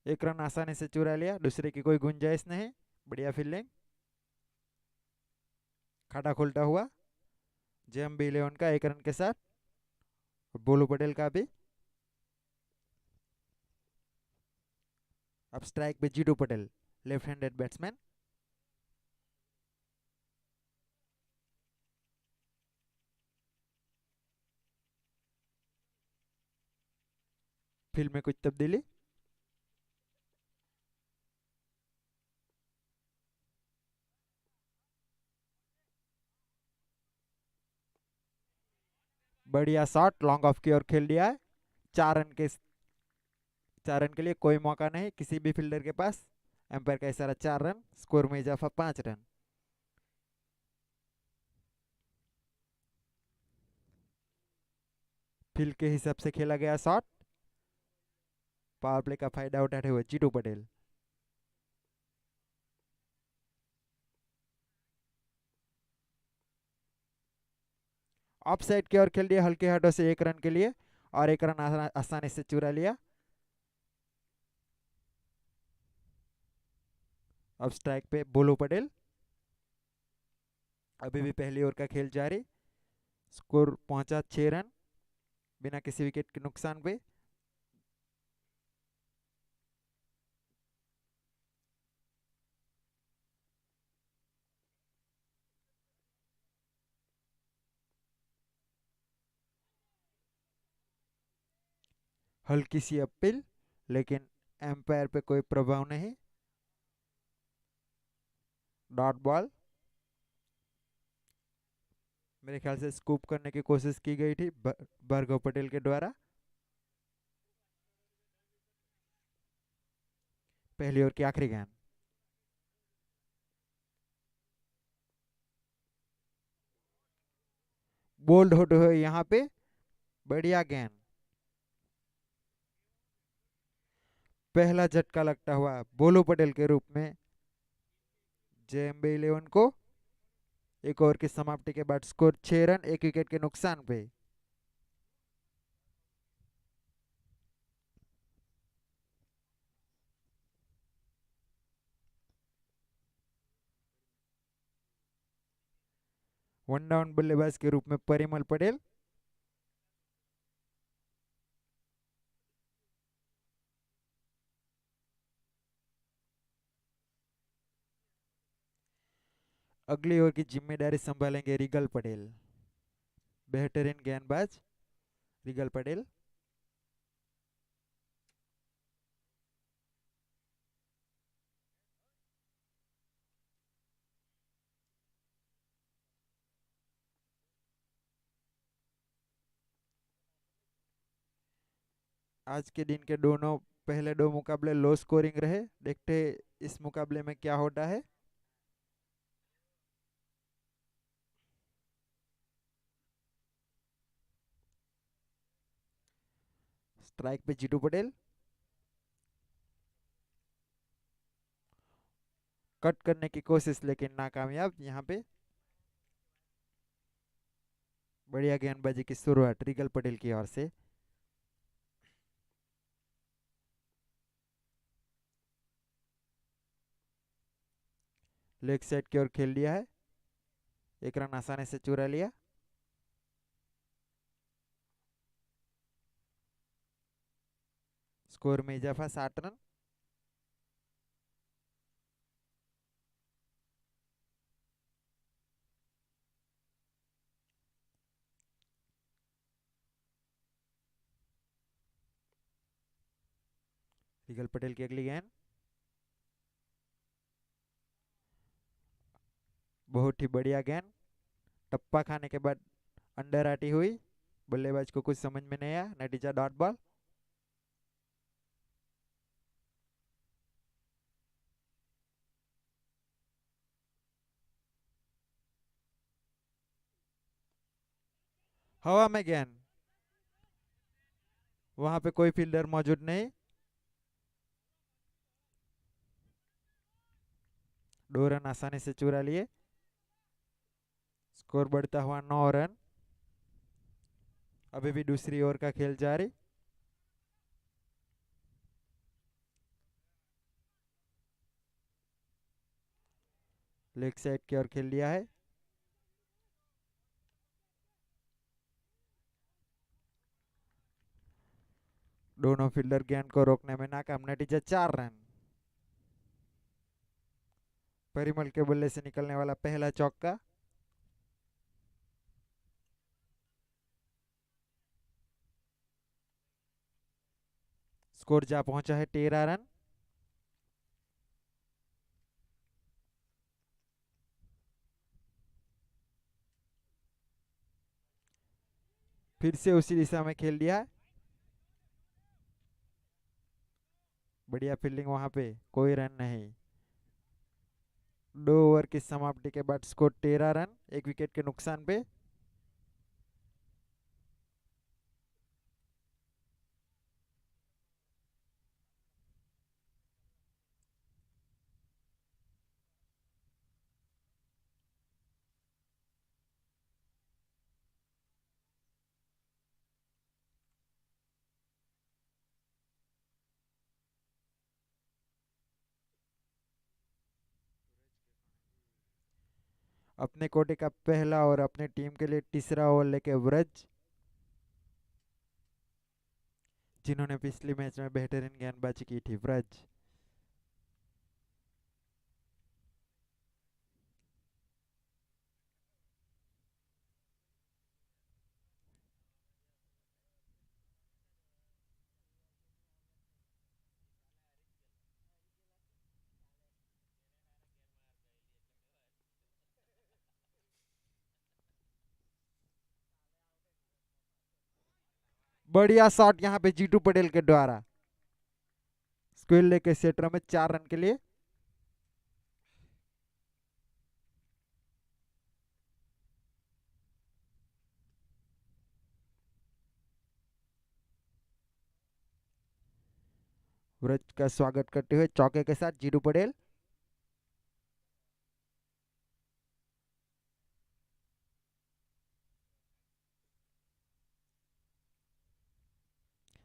एक रन आसानी से चुरा लिया, दूसरे की कोई गुंजाइश नहीं। बढ़िया फील्डिंग। खाता खुलता हुआ। JMB11 का 1 रन के साथ। और बोलू पटेल का भी। अब स्ट्राइक पे Jitu Patel, left handed batsman. Field में कुछ तब्दीली। बढ़िया शॉट, लॉन्ग ऑफ की ओर खेल दिया है। 4 रन के 4 रन के लिए कोई मौका नहीं किसी भी फील्डर के पास। एम्पायर का इशारा 4 रन, स्कोर में इजाफा 5 रन। फील्ड के हिसाब से खेला गया शॉट। पावर प्ले का फायदा उठाते हुए जीतू पटेल। ऑफ साइड की ओर खेल दिया हल्के हाथों से 1 रन के लिए। और 1 रन आसानी से चुरा लिया। अब स्ट्राइक पे बोलू पटेल। अभी भी पहली ओवर का खेल जारी। स्कोर पहुंचा 6 रन, बिना किसी विकेट के नुकसान पे। हल्की सी अपील, लेकिन एम्पायर पे कोई प्रभाव नहीं। Dot ball. मेरे ख्याल से स्कूप करने की कोशिश की गई थी भार्गव पटेल के द्वारा। पहली ओवर की आखिरी गेंद। बोल्ड होते हुए यहाँ पे। बढ़िया गेंद। पहला झटका लगता हुआ बोलू पटेल के रूप में JMB11 को। एक ओवर की समाप्ति के बाद स्कोर 6 रन, 1 विकेट के नुकसान पे। वन डाउन बल्लेबाज के रूप में परिमल पटेल। अगली ओवर की जिम्मेदारी संभालेंगे रिगल पटेल। बेहतरीन गेंदबाज रिगल पटेल। आज के दिन के दोनों पहले 2 मुकाबले लो स्कोरिंग रहे। देखते इस मुकाबले में क्या होता है। स्ट्राइक पे जीतू पटेल। कट करने की कोशिश लेकिन नाकामयाब यहाँ पे। बढ़िया गेंदबाजी की शुरुआत रिगल पटेल की ओर से। लेग साइड की ओर खेल दिया है। 1 रन आसानी से चुरा लिया। स्कोर में इजाफा 7 रन। रिगल पटेल की अगली गेंद। बहुत ही बढ़िया गेंद। टप्पा खाने के बाद अंडर आती हुई। बल्लेबाज को कुछ समझ में नहीं आया, नतीजा डॉट बॉल। हवा में गेंद। वहां पे कोई फील्डर मौजूद नहीं। 2 रन आसानी से चुरा लिए। स्कोर बढ़ता हुआ 9 रन। अभी भी दूसरी ओवर का खेल जारी। लेग साइड की ओर खेल दिया है। दोनों फील्डर गेंद को रोकने में नाकाम, नतीजा 4 रन। परिमल के बल्ले से निकलने वाला पहला चौका। स्कोर जा पहुंचा है 13 रन। फिर से उसी दिशा में खेल दिया। बढ़िया फील्डिंग, वहां पे कोई रन नहीं। 2 ओवर की समाप्ति के बाद स्कोर 13 रन, 1 विकेट के नुकसान पे। अपने कोटे का पहला और अपने टीम के लिए तीसरा ओवर लेके व्रज, जिन्होंने पिछली मैच में बेहतरीन गेंदबाजी की थी, व्रज। बढ़िया शॉट यहाँ पे जीतू पटेल के द्वारा। स्क्वेयर लेके सेटर में 4 रन के लिए। व्रज का स्वागत करते हुए चौके के साथ जीतू पटेल।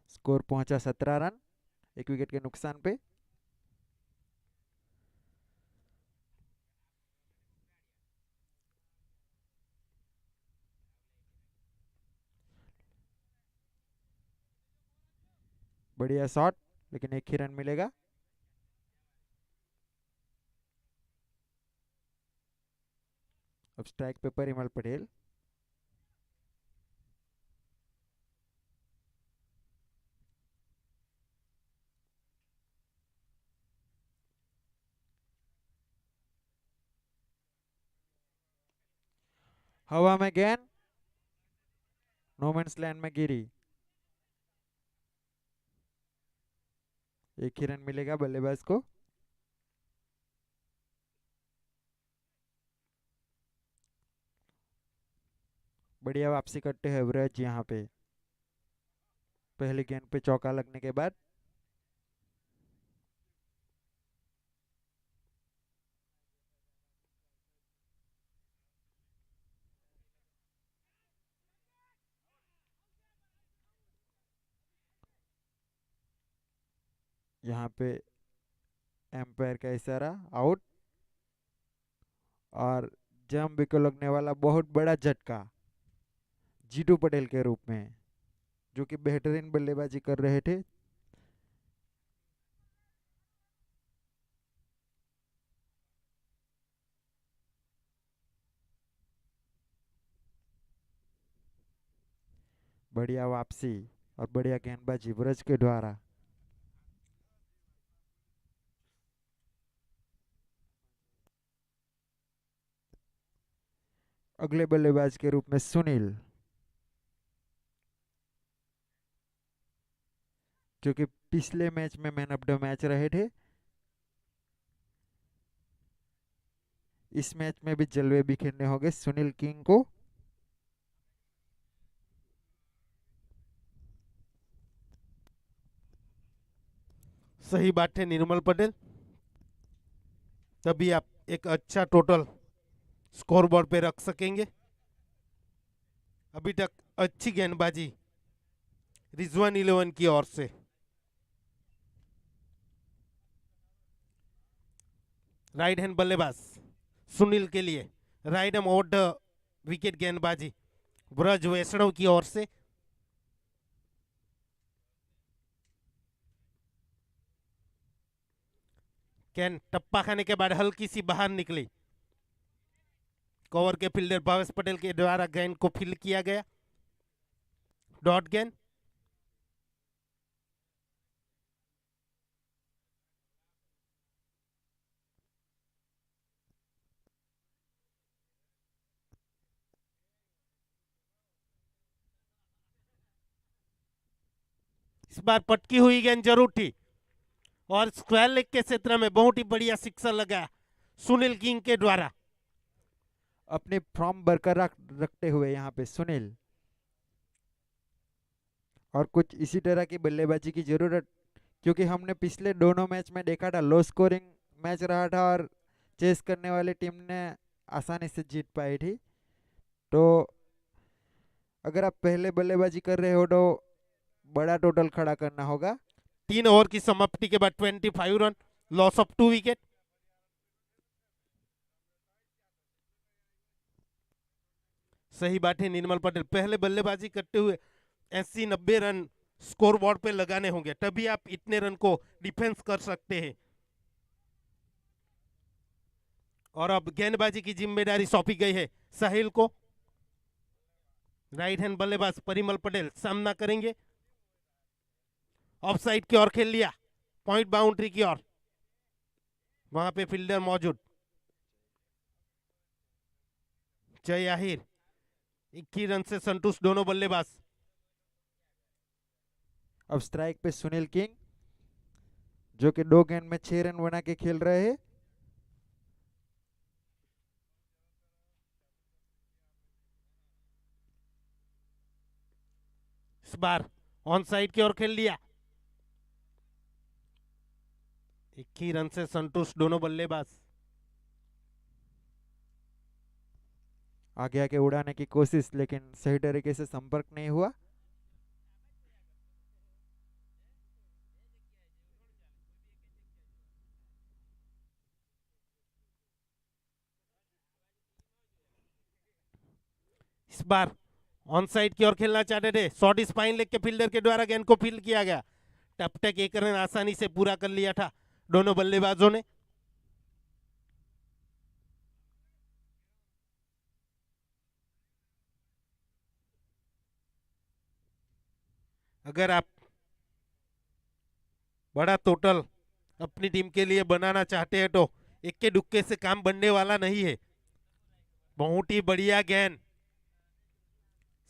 स्कोर पहुंचा 17 रन, 1 विकेट के नुकसान पे। बढ़िया शॉट, लेकिन 1 ही रन मिलेगा। अब स्ट्राइक पे परिमल पटेल। हवा में गेंद नो मैंस लैंड में गिरी। 1 ही रन मिलेगा बल्लेबाज को। बढ़िया वापसी करते हैं व्रज यहाँ पे, पहली गेंद पे चौका लगने के बाद। यहाँ पे एम्पायर का इशारा, आउट। और जंप को लगने वाला बहुत बड़ा झटका जीतू पटेल के रूप में, जो कि बेहतरीन बल्लेबाजी कर रहे थे। बढ़िया वापसी और बढ़िया गेंदबाजी व्रज के द्वारा। अगले बल्लेबाज के रूप में सुनील, जो कि पिछले मैच में मैन ऑफ द मैच रहे थे। इस मैच में भी जलवे बिखेरने होंगे सुनील किंग को। सही बात है निर्मल पटेल, तभी आप एक अच्छा टोटल स्कोर बोर्ड पे रख सकेंगे। अभी तक अच्छी गेंदबाजी रिजवान 11 की ओर से। राइट हैंड बल्लेबाज सुनील के लिए right arm over the wicket गेंदबाजी ब्रज वैष्णव की ओर से। गेंद टप्पा खाने के बाद हल्की सी बाहर निकली। कवर के फील्डर भावेश पटेल के द्वारा गेंद को फील्ड किया गया। डॉट गेंद। इस बार पटकी हुई गेंद जरूर थी और स्क्वायर लेग के क्षेत्र में बहुत ही बढ़िया सिक्सर लगा सुनील किंग के द्वारा। अपनी फॉर्म बरकरार रखते हुए यहाँ पे सुनील, और कुछ इसी तरह की बल्लेबाजी की जरूरत, क्योंकि हमने पिछले दोनों मैच में देखा था लो स्कोरिंग मैच रहा था और चेस करने वाली टीम ने आसानी से जीत पाई थी। तो अगर आप पहले बल्लेबाजी कर रहे हो तो बड़ा टोटल खड़ा करना होगा। 3 ओवर की समाप्ति के बाद 25 रन, लॉस ऑफ 2 विकेट। सही बात है, निर्मल पटेल पहले बल्लेबाजी करते हुए 80-90 रन स्कोर बोर्ड पे लगाने होंगे, तभी आप इतने रन को डिफेंस कर सकते हैं। और अब गेंदबाजी की जिम्मेदारी सौंपी गई है साहिल को। राइट हैंड बल्लेबाज परिमल पटेल सामना करेंगे। ऑफ साइड की ओर खेल लिया, पॉइंट बाउंड्री की ओर, वहां पे फील्डर मौजूद। जय आहिर 21 रन से संतुष्ट दोनों बल्लेबाज। अब स्ट्राइक पे सुनील किंग, जो कि 2 गेंद में 6 रन बना के खेल रहे हैं। इस बार ऑन साइड की ओर खेल लिया, 21 रन से संतुष्ट दोनों बल्लेबाज। आगे आके उड़ाने की कोशिश, लेकिन सही तरीके से संपर्क नहीं हुआ। इस बार ऑन साइड की ओर खेलना चाहते थे, शॉर्ट स्पाइन लेग के फील्डर के द्वारा गेंद को फील्ड किया गया। टप टेक 1 रन आसानी से पूरा कर लिया था दोनों बल्लेबाजों ने। अगर आप बड़ा टोटल अपनी टीम के लिए बनाना चाहते हैं तो इक्के दुक्के से काम बनने वाला नहीं है। बहुत ही बढ़िया गेंद,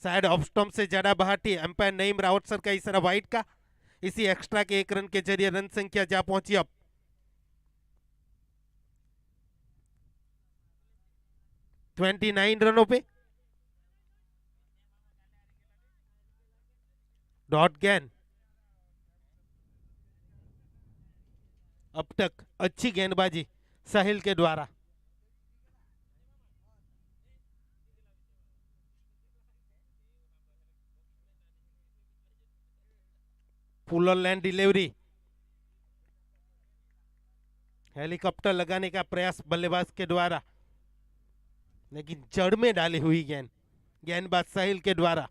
शायद ऑफ स्टंप से ज्यादा बाहर थी। अंपायर नईम रावत सर का इशारा वाइड का। इसी एक्स्ट्रा के 1 रन के जरिए रन संख्या जा पहुंची अब 29 रनों पे। डॉट गेंद, अब तक अच्छी गेंदबाजी साहिल के द्वारा। पुलर लैंड डिलीवरी, हेलीकॉप्टर लगाने का प्रयास बल्लेबाज के द्वारा, लेकिन जड़ में डाली हुई गेंद गेंदबाज साहिल के द्वारा।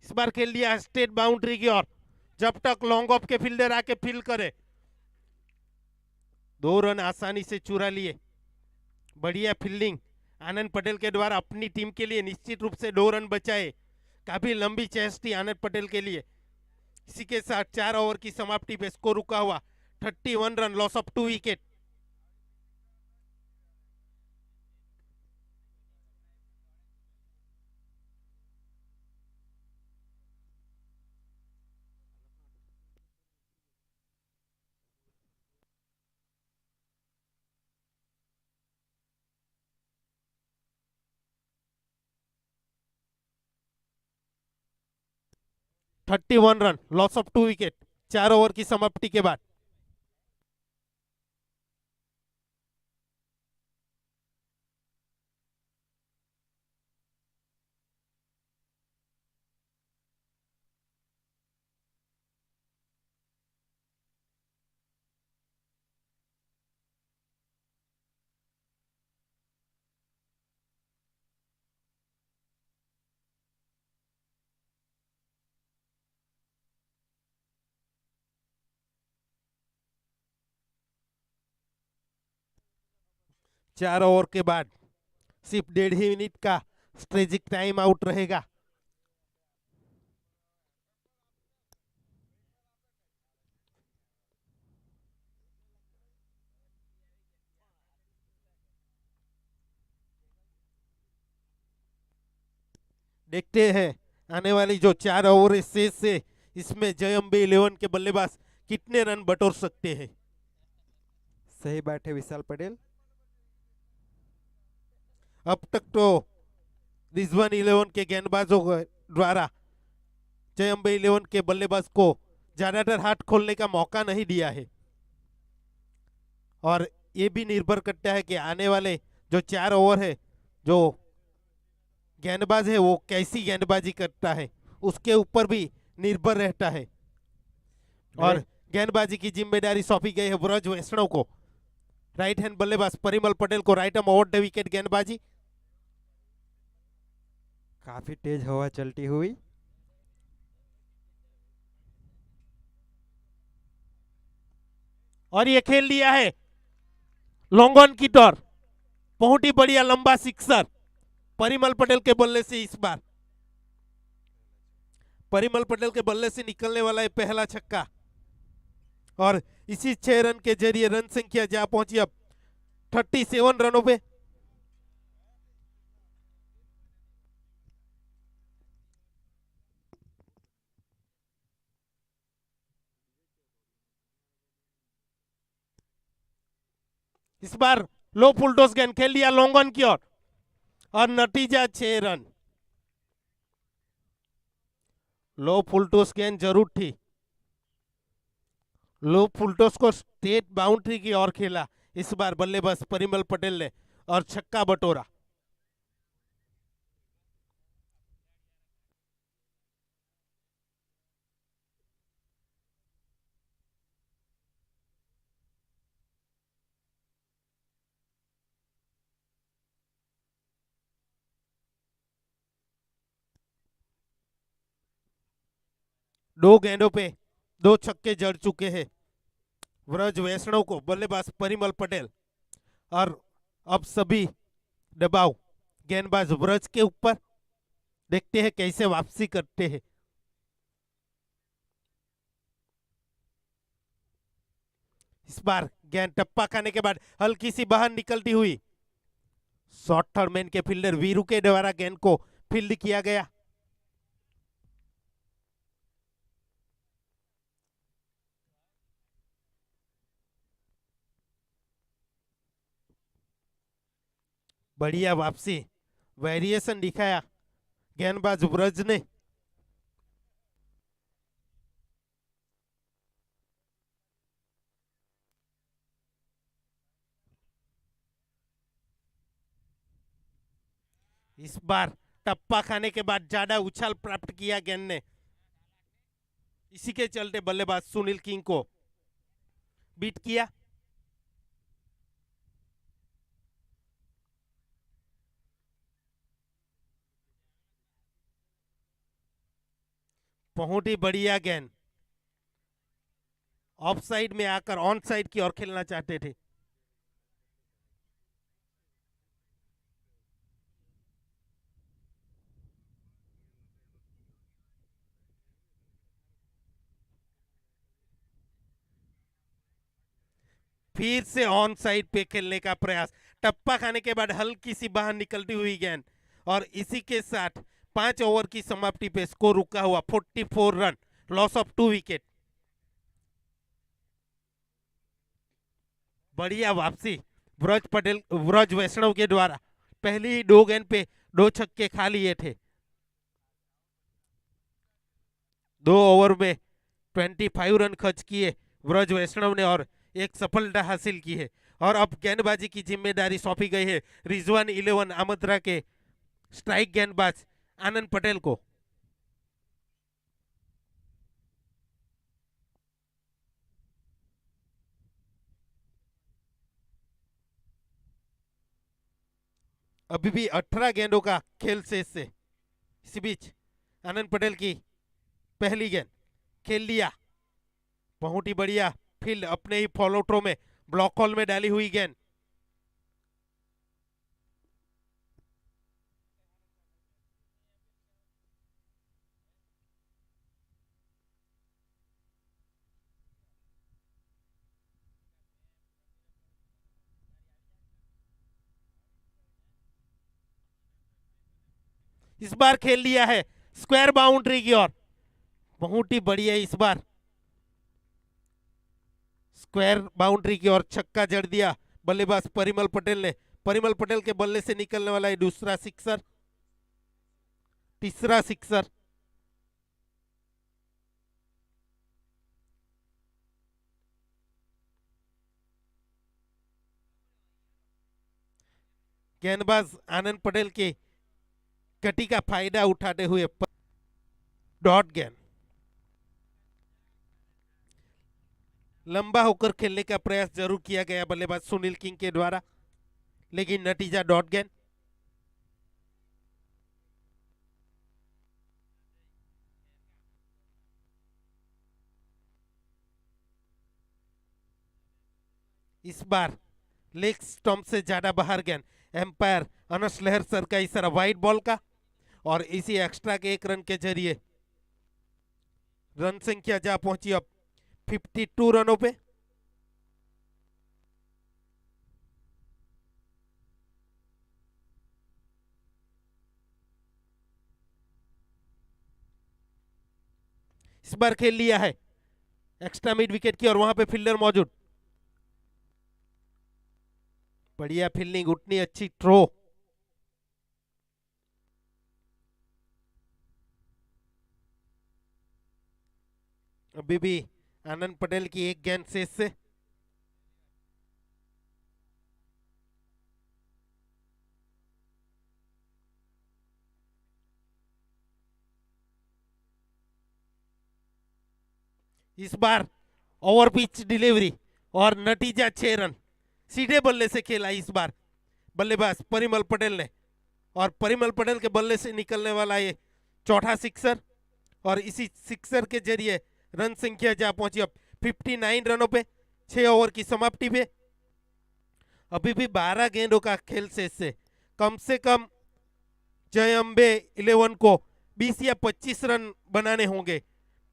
इस बार खेल लिया स्टेट बाउंड्री की ओर, जब तक लॉन्ग ऑफ के फील्डर आके फील करे। 2 रन आसानी से चुरा लिए। बढ़िया फील्डिंग आनंद पटेल के द्वारा, अपनी टीम के लिए निश्चित रूप से 2 रन बचाए। काफी लंबी चेस थी आनंद पटेल के लिए। इसी के साथ 4 ओवर की समाप्ति पे स्कोर रुका हुआ 31 run, loss of 2 wicket. Thirty one run, loss of 2 wicket, 4 over की समाप्ति के बाद। 4 ओवर के बाद सिर्फ 1.5 मिनट का स्ट्रेजिक टाइम आउट रहेगा। देखते हैं आने वाली जो 4 ओवर शेष से इसमें जयम्बे 11 के बल्लेबाज कितने रन बटोर सकते हैं। सही बात है विशाल पटेल। अब तक तो रिजवान 11 के गेंदबाजों द्वारा जयम्बे 11 के बल्लेबाज को ज्यादातर हाथ खोलने का मौका नहीं दिया है, और ये भी निर्भर करता है कि आने वाले जो 4 ओवर है जो गेंदबाज है वो कैसी गेंदबाजी करता है उसके ऊपर भी निर्भर रहता है। और गेंदबाजी की जिम्मेदारी सौंपी गई है ब्रज वैष्णव को। राइट हैंड बल्लेबाज परिमल पटेल को right arm over the wicket गेंदबाजी। काफी तेज हवा चलती हुई। और ये खेल लिया है लॉन्ग ऑन की टॉर। बहुत ही बढ़िया लंबा सिक्सर परिमल पटेल के बल्ले से। इस बार परिमल पटेल के बल्ले से निकलने वाला है पहला छक्का, और इसी 6 रन के जरिए रन संख्या जा पहुंची अब 37 रनों पे। इस बार लो फुलटॉस गेंद खेल लिया लॉन्ग ऑन की ओर, और नतीजा 6 रन। लो फुलटॉस गेंद जरूर थी। लो फुलटॉस को स्टेट बाउंड्री की ओर खेला इस बार बल्लेबाज परिमल पटेल ने, और छक्का बटोरा। दो गेंदों पे 2 छक्के जड़ चुके हैं ब्रज वैष्णव को बल्लेबाज परिमल पटेल, और अब सभी दबाव गेंदबाज ब्रज के ऊपर। देखते हैं कैसे वापसी करते हैं। इस बार गेंद टप्पा खाने के बाद हल्की सी बाहर निकलती हुई शॉर्ट थर्ड मैन के फील्डर वीरू के द्वारा गेंद को फील्ड किया गया। बढ़िया वापसी वेरिएशन दिखाया गेंदबाज ब्रज ने। इस बार टप्पा खाने के बाद ज्यादा उछाल प्राप्त किया गेंद ने, इसी के चलते बल्लेबाज सुनील किंग को बीट किया। बहुत ही बढ़िया गेंद ऑफ साइड में आकर ऑन साइड की ओर खेलना चाहते थे। फिर से ऑन साइड पे खेलने का प्रयास, टप्पा खाने के बाद हल्की सी बाहर निकलती हुई गेंद, और इसी के साथ 5 ओवर की समाप्ति पे स्कोर रुका हुआ 44 रन, लॉस ऑफ 2 विकेट। बढ़िया वापसी ब्रज वैष्णव के द्वारा। पहली ही 2 गेंद पे 2 छक्के खा लिए थे। 2 ओवर में 25 रन खर्च किए ब्रज वैष्णव ने और एक सफलता हासिल की है। और अब गेंदबाजी की जिम्मेदारी सौंपी गई है रिजवान 11 आमद्रा के स्ट्राइक गेंदबाज आनंद पटेल को। अभी भी 18 गेंदों का खेल शेष से। इसी बीच आनंद पटेल की पहली गेंद खेल लिया। बहुत ही बढ़िया फील्ड अपने ही फॉलो थ्रो में ब्लॉक हॉल में डाली हुई गेंद। इस बार खेल लिया है स्क्वायर बाउंड्री की ओर, बहुत ही बढ़िया इस बार स्क्वायर बाउंड्री की ओर छक्का जड़ दिया बल्लेबाज परिमल पटेल ने। परिमल पटेल के बल्ले से निकलने वाला है दूसरा सिक्सर, तीसरा सिक्सर। गेंदबाज आनंद पटेल के गति का फायदा उठाते हुए डॉट गेंद, लंबा होकर खेलने का प्रयास जरूर किया गया बल्लेबाज सुनील किंग के द्वारा, लेकिन नतीजा डॉट गेंद। इस बार लेग स्टंप से ज्यादा बाहर गेंद, एम्पायर अनस लहर सर का इशारा वाइड बॉल का, और इसी एक्स्ट्रा के 1 रन के जरिए रन संख्या जा पहुंची अब 52 रनों पे। इस बार खेल लिया है एक्स्ट्रा मिड विकेट की और वहां पे फील्डर मौजूद, बढ़िया फील्डिंग, उतनी अच्छी थ्रो। अभी भी आनंद पटेल की एक गेंद शेष से। इस बार ओवर पिच डिलीवरी और नतीजा 6 रन, सीधे बल्ले से खेला इस बार बल्लेबाज परिमल पटेल ने, और परिमल पटेल के बल्ले से निकलने वाला ये चौथा सिक्सर, और इसी सिक्सर के जरिए रन संख्या जा पहुंची अब 59 रनों पे 6 ओवर की समाप्ति पे। अभी भी 12 गेंदों का खेल शेष से कम जय अंबे 11 को 20 या 25 रन बनाने होंगे,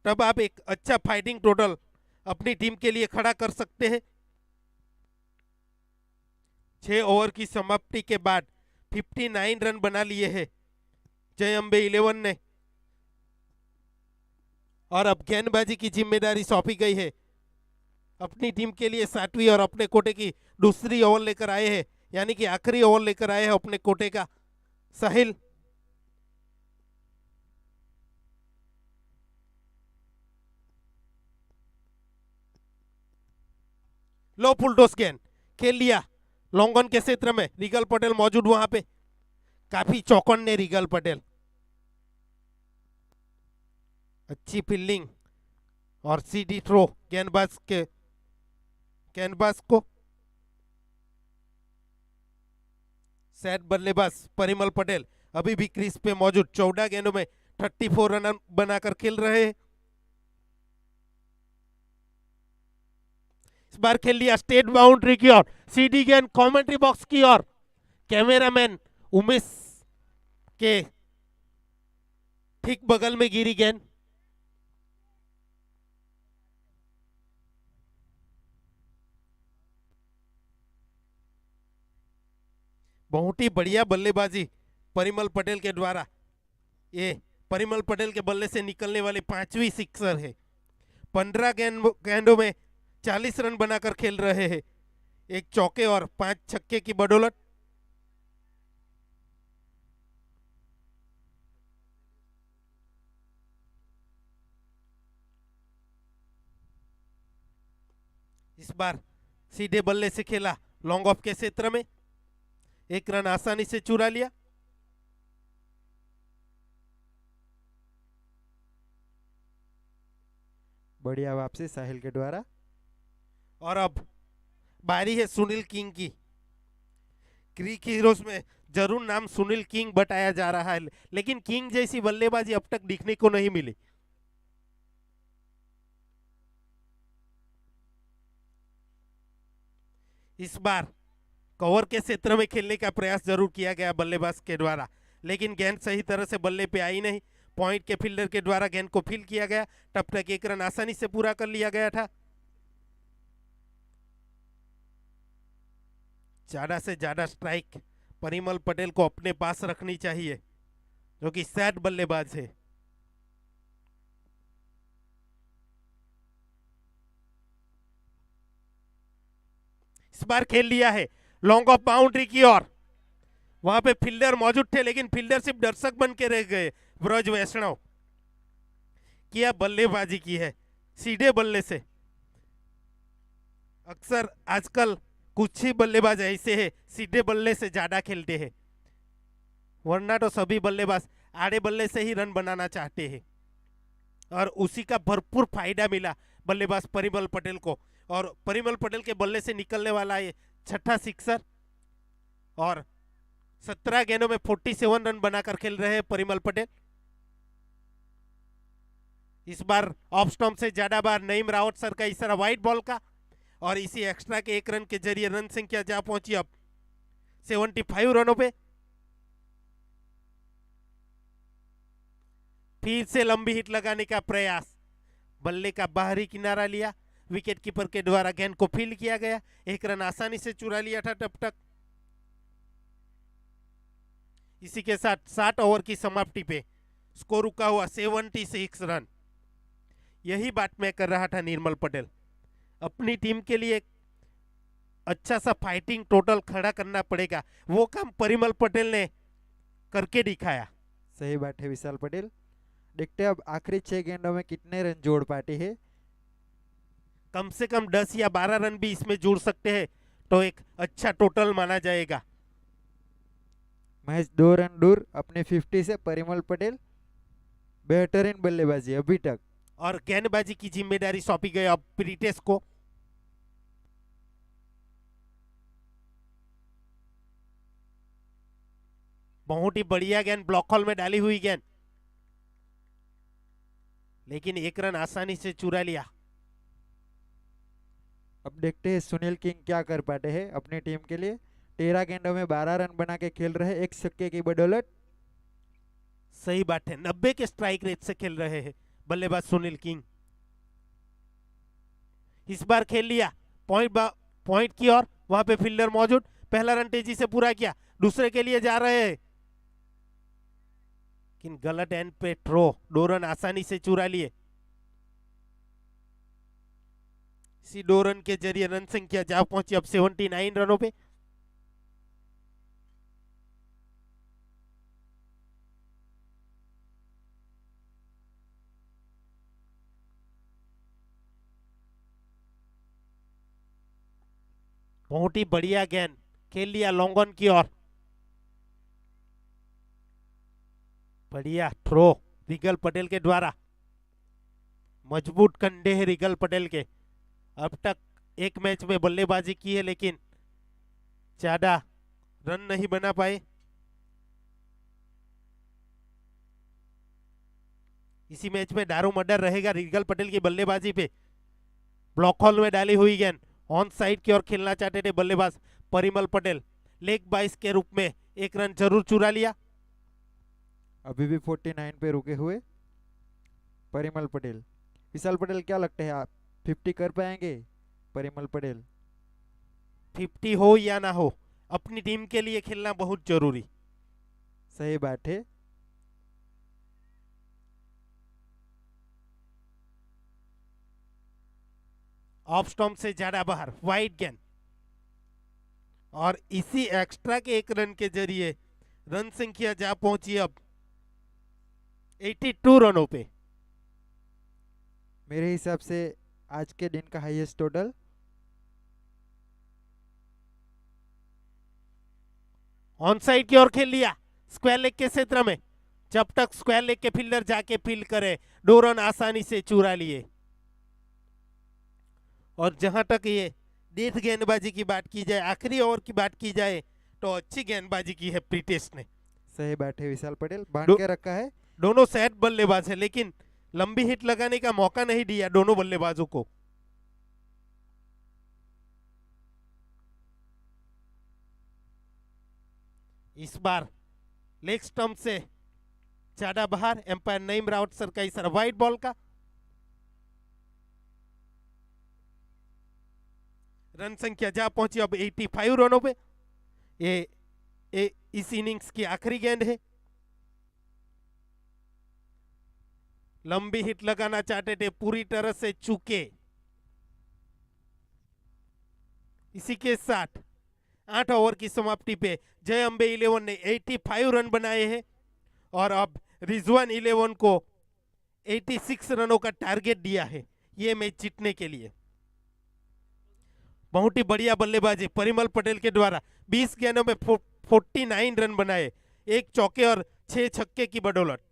तब आप एक अच्छा फाइटिंग टोटल अपनी टीम के लिए खड़ा कर सकते हैं। 6 ओवर की समाप्ति के बाद 59 रन बना लिए हैं जय अंबे 11 ने, और अब गेंदबाजी की जिम्मेदारी सौंपी गई है अपनी टीम के लिए 7वीं और अपने कोटे की दूसरी ओवर लेकर आए हैं, यानी कि आखिरी ओवर लेकर आए हैं अपने कोटे का साहिल। लो फुलटॉस गेंद खेल लिया लॉन्गन के क्षेत्र में, रिगल पटेल मौजूद वहां पे, काफी चौकन्ने रिगल पटेल, अच्छी फील्डिंग और सीधी थ्रो गेंदबाज को। सेट बल्लेबाज परिमल पटेल अभी भी क्रीज पे मौजूद, 14 गेंदों में 34 रन बनाकर खेल रहे हैं। इस बार खेल लिया स्टेट बाउंड्री की ओर, सीधी गेंद कमेंट्री बॉक्स की ओर, कैमरामैन उमेश के ठीक बगल में गिरी गेंद। बहुत ही बढ़िया बल्लेबाजी परिमल पटेल के द्वारा, ये परिमल पटेल के बल्ले से निकलने वाली 5वीं सिक्सर है। 15 गेंदों में 40 रन बनाकर खेल रहे हैं, एक चौके और 5 छक्के की बदौलत। इस बार सीधे बल्ले से खेला लॉन्ग ऑफ के क्षेत्र में, 1 रन आसानी से चुरा लिया। बढ़िया वापसी साहिल के द्वारा। और अब बारी है सुनील किंग की। क्रिक हीरोज में जरूर नाम सुनील किंग बताया जा रहा है, लेकिन किंग जैसी बल्लेबाजी अब तक दिखने को नहीं मिली। इस बार कवर के क्षेत्र में खेलने का प्रयास जरूर किया गया बल्लेबाज के द्वारा, लेकिन गेंद सही तरह से बल्ले पे आई नहीं। पॉइंट के फील्डर के द्वारा गेंद को फील किया गया, तब तक 1 रन आसानी से पूरा कर लिया गया था। ज्यादा से ज्यादा स्ट्राइक परिमल पटेल को अपने पास रखनी चाहिए, जो कि सैड बल्लेबाज है। इस बार खेल लिया है लॉन्ग ऑफ बाउंड्री की ओर। वहां पे फील्डर मौजूद थे लेकिन फील्डर सिर्फ दर्शक बन के रह गए। ब्रज वैष्णव किया बल्लेबाजी की है सीधे बल्ले से। अक्सर आजकल कुछ ही बल्लेबाज ऐसे हैं सीधे बल्ले से ज्यादा खेलते हैं, वरना तो सभी बल्लेबाज आड़े बल्ले से ही रन बनाना चाहते हैं। और उसी का भरपूर फायदा मिला बल्लेबाज परिमल पटेल को। और परिमल पटेल के बल्ले से निकलने वाला ये छठा सिक्सर, और 17 गेंदों में 47 रन बनाकर खेल रहे हैं परिमल पटेल। इस बार ऑफ स्टंप से ज्यादा बार नईम रावत सर का इशारा वाइट बॉल का, और इसी एक्स्ट्रा के 1 रन के जरिए रन संख्या जा पहुंची अब 75 रनों पे। फिर से लंबी हिट लगाने का प्रयास, बल्ले का बाहरी किनारा लिया, विकेट कीपर के द्वारा गेंद को फील्ड किया गया, 1 रन आसानी से चुरा लिया था तब तक। इसी के साथ 60 ओवर की समाप्ति पे स्कोर रुका हुआ 76 रन। यही बात मैं कर रहा था निर्मल पटेल, अपनी टीम के लिए एक अच्छा सा फाइटिंग टोटल खड़ा करना पड़ेगा, वो काम परिमल पटेल ने करके दिखाया। सही बात है विशाल पटेल। देखते हैं अब आखिरी 6 गेंदों में कितने रन जोड़ पाते हैं। कम से कम 10 या 12 रन भी इसमें जोड़ सकते हैं तो एक अच्छा टोटल माना जाएगा। महज 2 रन दूर अपने 50 से परिमल पटेल। बेहतरीन बल्लेबाजी अभी तक। और गेंदबाजी की जिम्मेदारी सौंपी गई अब प्रीटेस को। बहुत ही बढ़िया गेंद, ब्लॉक हॉल में डाली हुई गेंद, लेकिन 1 रन आसानी से चुरा लिया। अब देखते हैं सुनील किंग क्या कर पाते हैं अपनी टीम के लिए। 13 गेंदों में 12 रन बना के खेल रहे, एक छक्के की बदौलत। सही बात है, 90 के स्ट्राइक रेट से खेल रहे हैं बल्लेबाज सुनील किंग। इस बार खेल लिया पॉइंट की ओर, वहां पे फील्डर मौजूद, पहला रन तेजी से पूरा किया, दूसरे के लिए जा रहे हैं, लेकिन गलत एंड पे थ्रो, 2 रन आसानी से चुरा लिए। इसी 2 रन के जरिए रन संख्या जा पहुंची अब 79 रनों पे। बहुत ही बढ़िया गेंद खेल लिया लॉन्ग ऑन की ओर, बढ़िया थ्रो रिगल पटेल के द्वारा। मजबूत कंधे हैं रिगल पटेल के, अब तक एक मैच में बल्लेबाजी की है लेकिन ज्यादा रन नहीं बना पाए। इसी मैच में दारू मर्डर रहेगा रिगल पटेल की बल्लेबाजी पे। ब्लॉक हॉल में डाली हुई गेंद, ऑन साइड की ओर खेलना चाहते थे बल्लेबाज परिमल पटेल, लेग बाइस के रूप में 1 रन जरूर चुरा लिया। अभी भी 49 पे रुके हुए परिमल पटेल। विशाल पटेल क्या लगता है, आप 50 कर पाएंगे परिमल पटेल? 50 हो या ना हो, अपनी टीम के लिए खेलना बहुत जरूरी। सही बात है। ऑफ स्टंप से ज्यादा बाहर वाइड गेंद, और इसी एक्स्ट्रा के 1 रन के जरिए रन संख्या जा पहुंची अब 82 रनों पे। मेरे हिसाब से आज के दिन का हाईएस्ट टोटल। ऑन साइड की ओर खेल लिया स्क्वायर लेग के क्षेत्र में, जब तक स्क्वायर लेग के फील्डर जाके फील्ड करे, 2 रन आसानी से चुरा लिए। और जहां तक ये डेथ गेंदबाजी की बात की जाए, आखिरी ओवर की बात की जाए, तो अच्छी गेंदबाजी की है प्रीटेस ने। सही बात है विशाल पटेल, बांध दो- के रखा है। दोनों सेट बल्लेबाज है लेकिन लंबी हिट लगाने का मौका नहीं दिया दोनों बल्लेबाजों को। इस बार लेग स्टंप से ज्यादा बाहर, एम्पायर नईम रावत सर का इशारा वाइड बॉल का। रन संख्या जा पहुंची अब 85 रनों पे। ये इस इनिंग्स की आखिरी गेंद है। लंबी हिट लगाना चाहते थे, पूरी तरह से चूके। इसी के साथ 8 ओवर की समाप्ति पे जय अंबे 11 ने 85 रन बनाए हैं और अब रिजवान 11 को 86 रनों का टारगेट दिया है ये मैच जीतने के लिए। बहुत ही बढ़िया बल्लेबाजी परिमल पटेल के द्वारा 20 गेंदों में 49 रन बनाए, एक चौके और 6 छक्के की बदौलत।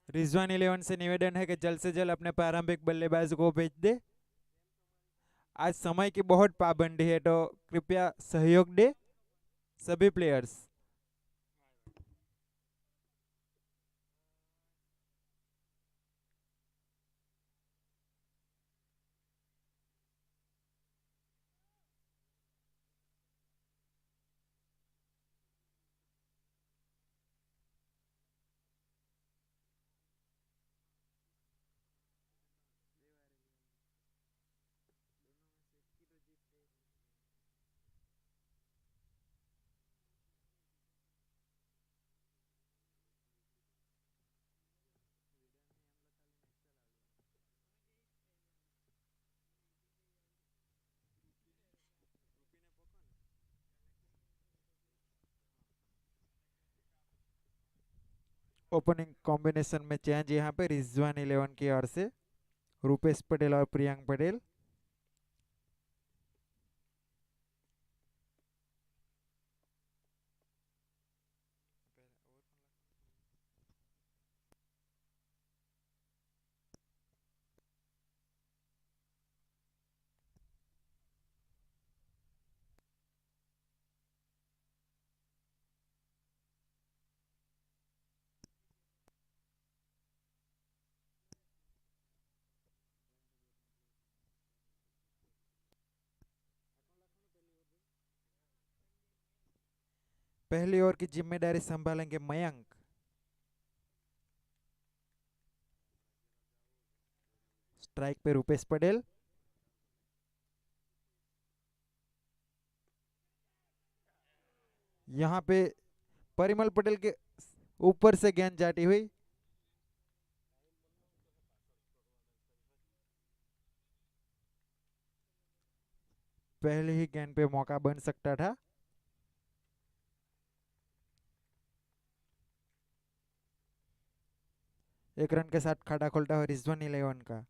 रिजवान 11 से निवेदन है कि जल्द से जल्द अपने प्रारंभिक बल्लेबाज को भेज दे। आज समय की बहुत पाबंदी है तो कृपया सहयोग दे सभी प्लेयर्स। ओपनिंग कॉम्बिनेशन में चेंज यहाँ पे रिजवान 11 की ओर से रूपेश पटेल और प्रियांक पटेल। पहली ओवर की जिम्मेदारी संभालेंगे मयंक। स्ट्राइक पे रूपेश पटेल। यहाँ पे परिमल पटेल के ऊपर से गेंद जाती हुई। पहले ही गेंद पे मौका बन सकता था। एक रन के साथ खाड़ा खोलता है रिजवान 11 का।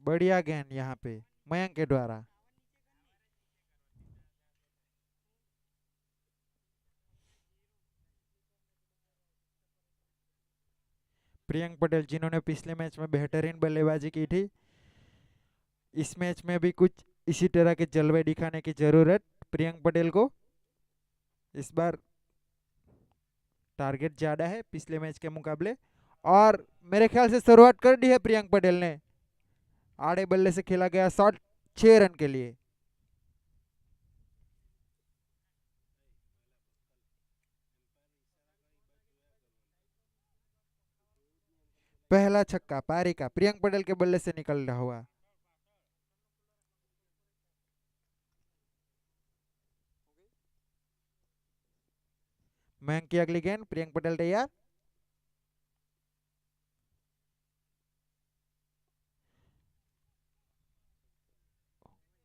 बढ़िया गेंद यहाँ पे मयंक के द्वारा। प्रियंक पटेल जिन्होंने पिछले मैच में बेहतरीन बल्लेबाजी की थी, इस मैच में भी कुछ इसी तरह के जलवे दिखाने की जरूरत प्रियंक पटेल को। इस बार टारगेट ज्यादा है पिछले मैच के मुकाबले, और मेरे ख्याल से शुरुआत कर दी है प्रियंक पटेल ने। आड़े बल्ले से खेला गया शॉट 6 रन के लिए। पहला छक्का पारी का प्रियंक पटेल के बल्ले से निकल रहा हुआ। मयंक की अगली गेंद, प्रियंक पटेल तैयार।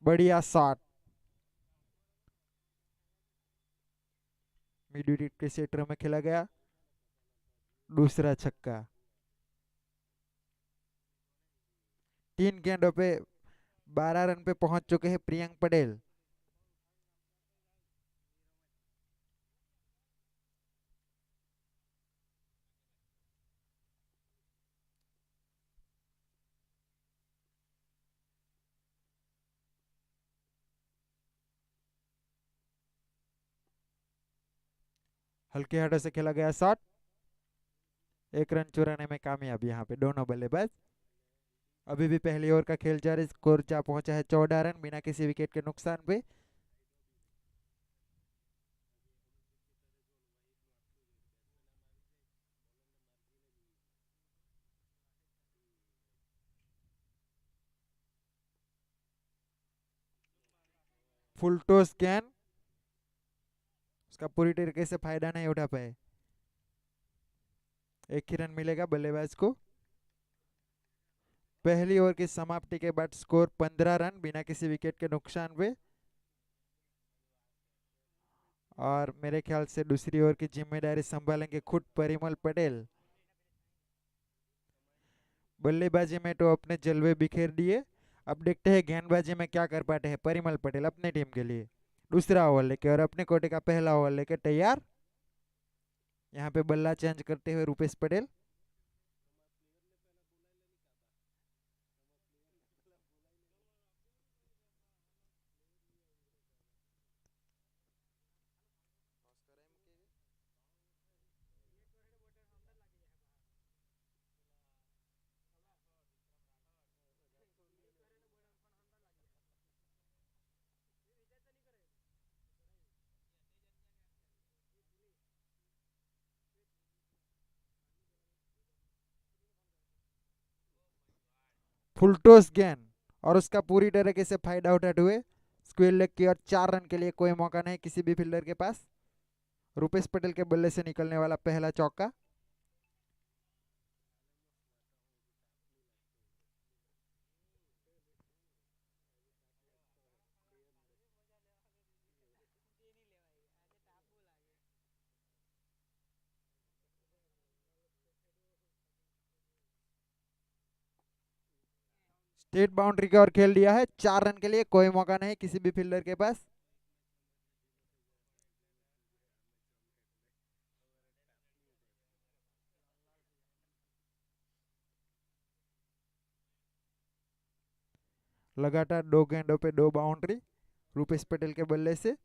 बढ़िया शॉट, मिड विकेट के क्षेत्र में खेला गया दूसरा छक्का। 3 गेंदों पे 12 रन पे पहुंच चुके हैं प्रियंक पटेल। हल्के हाथों से खेला गया शॉट, 1 रन चुराने में कामयाब यहाँ पे दोनों बल्लेबाज। अभी भी पहली ओवर का खेल जारी, स्कोर जा पहुंचा है 14 रन बिना किसी विकेट के नुकसान पे। फुल टॉस गेंद, उसका पूरी तरीके से फायदा नहीं उठा पाए। एक ही रन मिलेगा बल्लेबाज को। पहली ओवर की समाप्ति के बाद स्कोर 15 रन बिना किसी विकेट के नुकसान पे। और मेरे ख्याल से दूसरी ओवर की जिम्मेदारी संभालेंगे खुद परिमल पटेल। बल्लेबाजी में तो अपने जलवे बिखेर दिए, अब देखते हैं गेंदबाजी में क्या कर पाते हैं परिमल पटेल अपने टीम के लिए। दूसरा ओवर लेके और अपने कोटे का पहला ओवर लेके तैयार। यहाँ पे बल्ला चेंज करते हुए रूपेश पटेल। फुल टॉस गेंद और उसका पूरी तरीके से फायदा उठाते हुए स्क्वेयर लेग की और 4 रन के लिए कोई मौका नहीं किसी भी फील्डर के पास। रूपेश पटेल के बल्ले से निकलने वाला पहला चौका। स्टेट बाउंड्री की ओर खेल दिया है, 4 रन के लिए कोई मौका नहीं किसी भी फील्डर के पास। लगातार 2 गेंदों पे 2 बाउंड्री रूपेश पटेल के बल्ले से।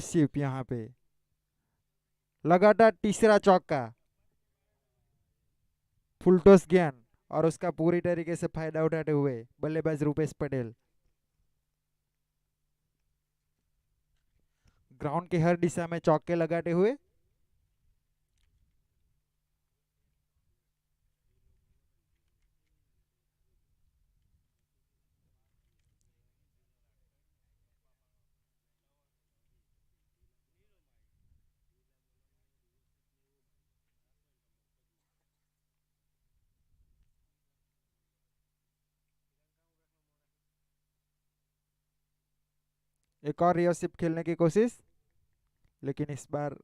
शिप यहाँ पे लगातार तीसरा चौका। फुल टॉस गेंद और उसका पूरी तरीके से फायदा उठाते हुए बल्लेबाज रूपेश पटेल ग्राउंड की हर दिशा में चौके लगाते हुए। एक और रिवर्सिप खेलने की कोशिश, लेकिन इस बार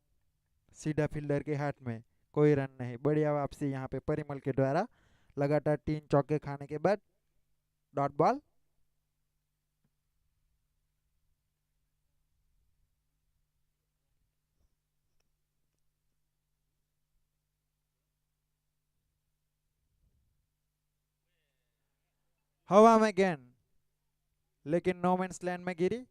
सीधा फील्डर के हाथ में, कोई रन नहीं। बढ़िया वापसी यहाँ पे परिमल के द्वारा, लगातार 3 चौके खाने के बाद डॉट बॉल। हवा में गेंद, लेकिन नो मैंस लैंड में गिरी।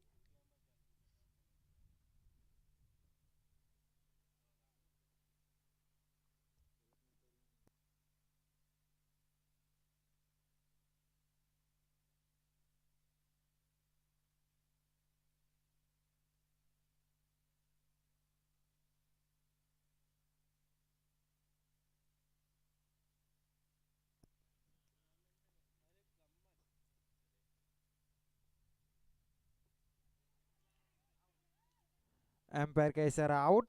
एम्पायर का इशारा आउट।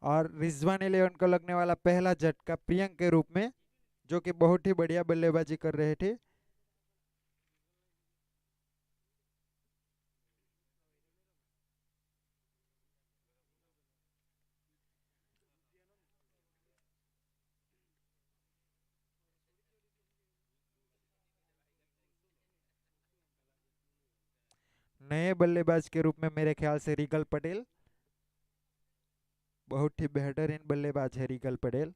और रिजवान 11 को लगने वाला पहला झटका प्रियंक के रूप में, जो कि बहुत ही बढ़िया बल्लेबाजी कर रहे थे। नए बल्लेबाज के रूप में मेरे ख्याल से रिगल पटेल, बहुत ही बेहतरीन बल्लेबाज है रिगल पटेल।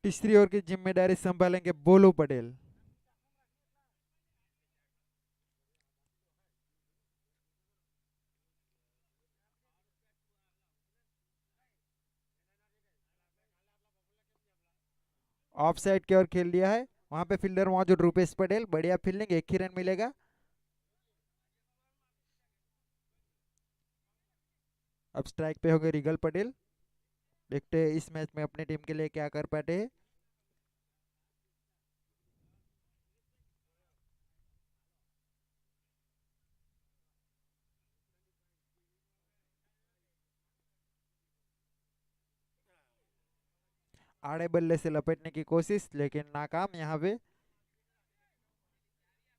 तीसरी ओवर की जिम्मेदारी संभालेंगे बोलू पटेल। ऑफ साइड की ओर खेल दिया है, वहां पे फील्डर मौजूद रूपेश पटेल, बढ़िया फील्डिंग, 1 ही रन मिलेगा। अब स्ट्राइक पे हो गए रिगल पटेल। देखते हैं इस मैच में अपनी टीम के लिए क्या कर पाते हैं। आड़े बल्ले से लपेटने की कोशिश, लेकिन नाकाम यहाँ पे।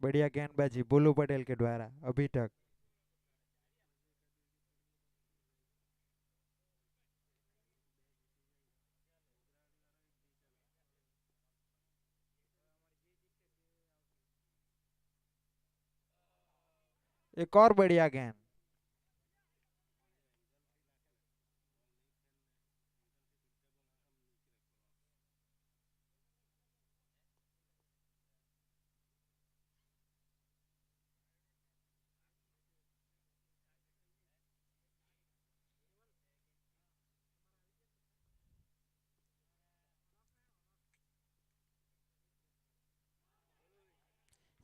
बढ़िया गेंदबाजी बोलू पटेल के द्वारा अभी तक। एक और बढ़िया गेंद।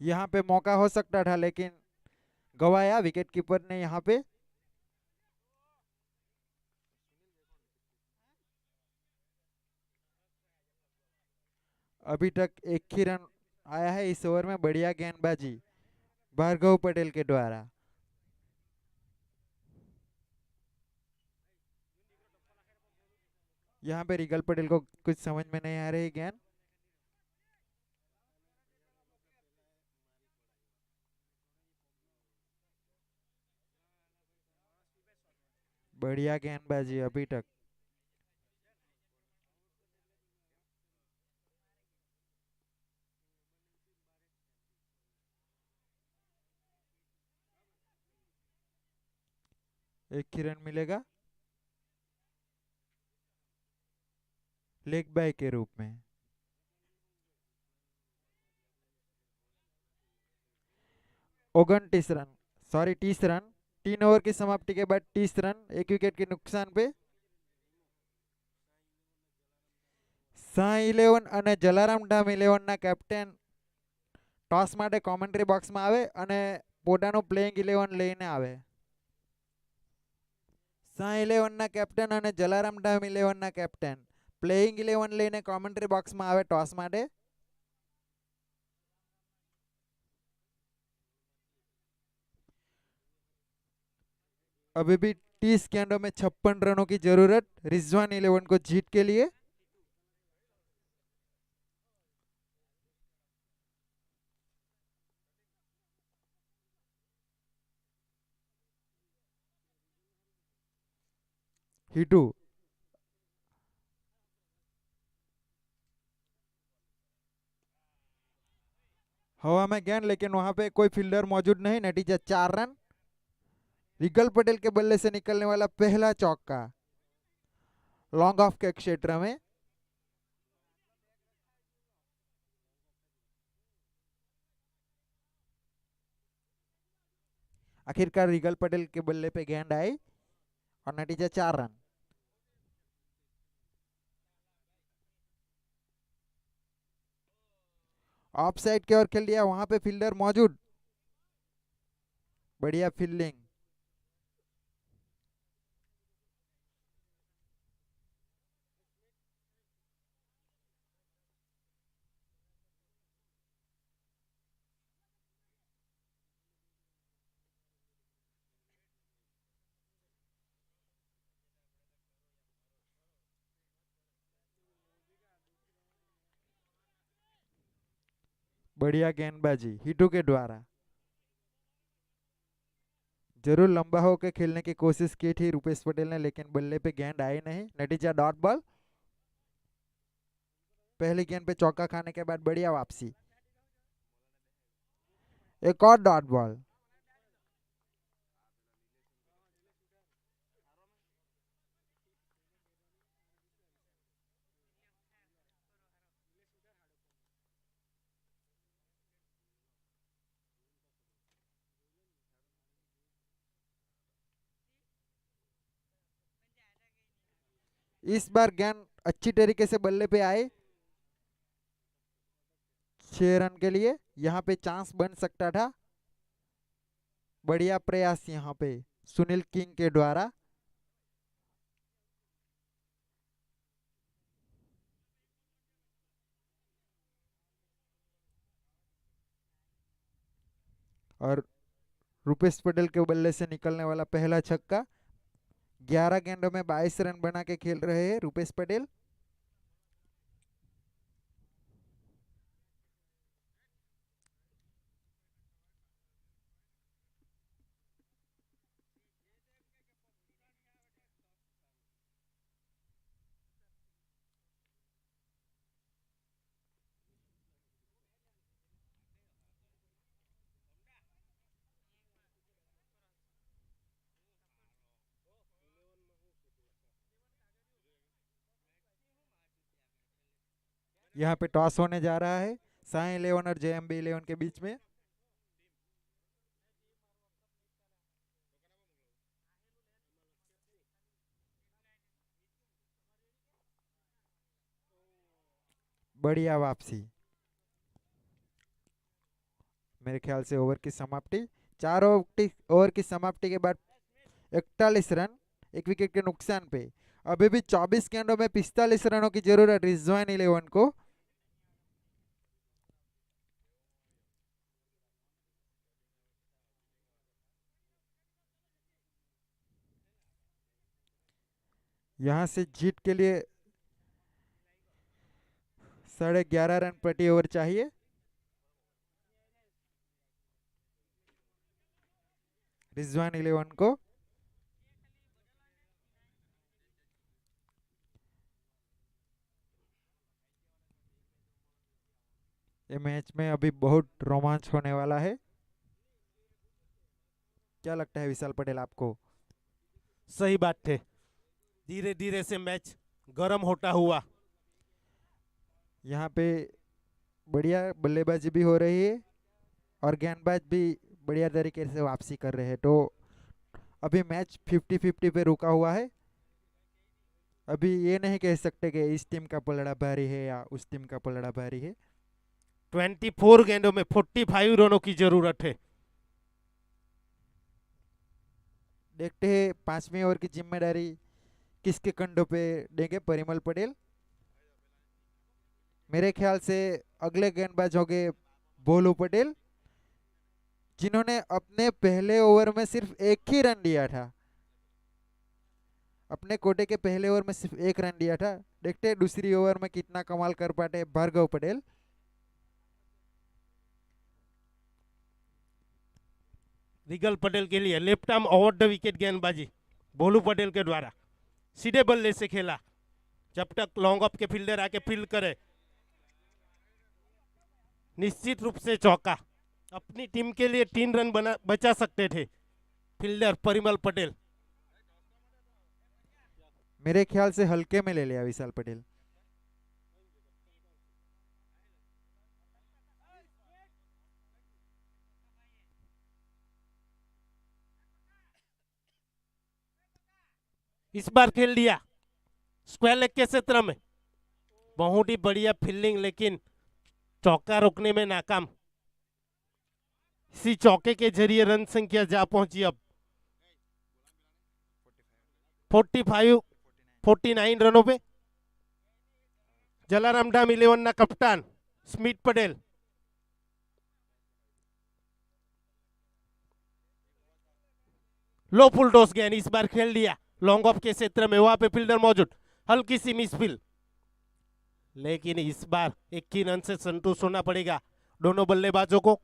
यहाँ पे मौका हो सकता था, लेकिन गवाया विकेट कीपर ने यहाँ पे। अभी तक 1 ही रन आया है इस ओवर में। बढ़िया गेंदबाजी भार्गव पटेल के द्वारा। यहाँ पे रिगल पटेल को कुछ समझ में नहीं आ रही गेंद। बढ़िया गेंदबाजी अभी तक। एक ही रन मिलेगा लेग बाय के रूप में। 29 रन, सॉरी 30 रन। 3 ओवर की समाप्ति के बाद 30 रन, 1 विकेट के नुकसान पे। साई 11 અને જલારામ ડામ 11 ના કેપ્ટન ટોસ માટે કોમેન્ટ્રી બોક્સમાં આવે અને પોતાનું પ્લેઇંગ 11 લઈને આવે. શાહ 11 ના કેપ્ટન અને જલારામ ડામ 11 ના કેપ્ટન પ્લેઇંગ 11 લઈને કોમેન્ટ્રી બોક્સમાં આવે ટોસ માટે. अभी भी 30 गेंदों में 56 रनों की जरूरत रिजवान 11 को जीत के लिए. हिटू हवा में गेंद लेकिन वहां पे कोई फील्डर मौजूद नहीं. नतीजा 4 रन. रिगल पटेल के बल्ले से निकलने वाला पहला चौका लॉन्ग ऑफ के क्षेत्र में. आखिरकार रिगल पटेल के बल्ले पे गेंद आई और नतीजा 4 रन. ऑफ साइड की ओर खेल दिया. वहां पे फील्डर मौजूद. बढ़िया फील्डिंग. बढ़िया गेंदबाजी हिटू के द्वारा. जरूर लंबा होकर खेलने की कोशिश की थी रुपेश पटेल ने लेकिन बल्ले पे गेंद आई नहीं. नतीजा डॉट बॉल. पहली गेंद पे चौका खाने के बाद बढ़िया वापसी. एक और डॉट बॉल. इस बार गेंद अच्छी तरीके से बल्ले पे आए. 6 रन के लिए यहाँ पे चांस बन सकता था. बढ़िया प्रयास यहाँ पे सुनील किंग के द्वारा. और रुपेश पटेल के बल्ले से निकलने वाला पहला छक्का. 11 गेंदों में 22 रन बना के खेल रहे हैं रुपेश पटेल. यहाँ पे टॉस होने जा रहा है साई 11 और जेएमबी 11 के बीच में. बढ़िया वापसी. मेरे ख्याल से ओवर की समाप्ति. 4 ओवर की समाप्ति के बाद 41 रन 1 विकेट के नुकसान पे. अभी भी 24 गेंदों में 45 रनों की जरूरत रिजवान 11 को. यहां से जीत के लिए 11.5 रन प्रति ओवर चाहिए. रिजवान 11 को. ये मैच में अभी बहुत रोमांच होने वाला है. क्या लगता है विशाल पटेल आपको? सही बात है. धीरे धीरे से मैच गर्म होता हुआ. यहाँ पे बढ़िया बल्लेबाजी भी हो रही है और गेंदबाज भी बढ़िया तरीके से वापसी कर रहे हैं. तो अभी मैच 50-50 पे रुका हुआ है. अभी ये नहीं कह सकते कि इस टीम का पलड़ा भारी है या उस टीम का पलड़ा भारी है. 24 गेंदों में 45 रनों की जरूरत है। देखते हैं 5वीं ओवर की जिम्मेदारी किसके कंधों पे देंगे परिमल पटेल। मेरे ख्याल से अगले गेंदबाज होंगे भोलू पटेल, जिन्होंने अपने पहले ओवर में सिर्फ एक ही रन दिया था। अपने कोटे के पहले ओवर में सिर्फ एक रन दिया था। देखते हैं दूसरी ओवर में कितना कमाल कर पाते भार्गव पटेल। रिगल पटेल के लिए left arm over the wicket गेंदबाजी भोलू पटेल के द्वारा सीधे बल्ले से खेला। जब तक लॉन्ग ऑफ के फील्डर आके फील्ड करे, निश्चित रूप से चौका। अपनी टीम के लिए 3 रन बचा सकते थे फील्डर परिमल पटेल। मेरे ख्याल से हल्के में ले लिया विशाल पटेल। इस बार खेल दिया स्क्वायर लेग के क्षेत्र में। बहुत ही बढ़िया फील्डिंग, लेकिन चौका रोकने में नाकाम। इसी चौके के जरिए रन संख्या जा पहुंची अब 49 रनों पे। जलाराम डाम 11 ना कप्तान स्मिथ पटेल लो फुल टॉस गेंद इस बार खेल दिया लॉन्ग ऑफ के क्षेत्र में। वहां पे फील्डर मौजूद, हल्की सी मिसफील्ड, लेकिन इस बार एक ही रन से संतुष्ट होना पड़ेगा दोनों बल्लेबाजों को।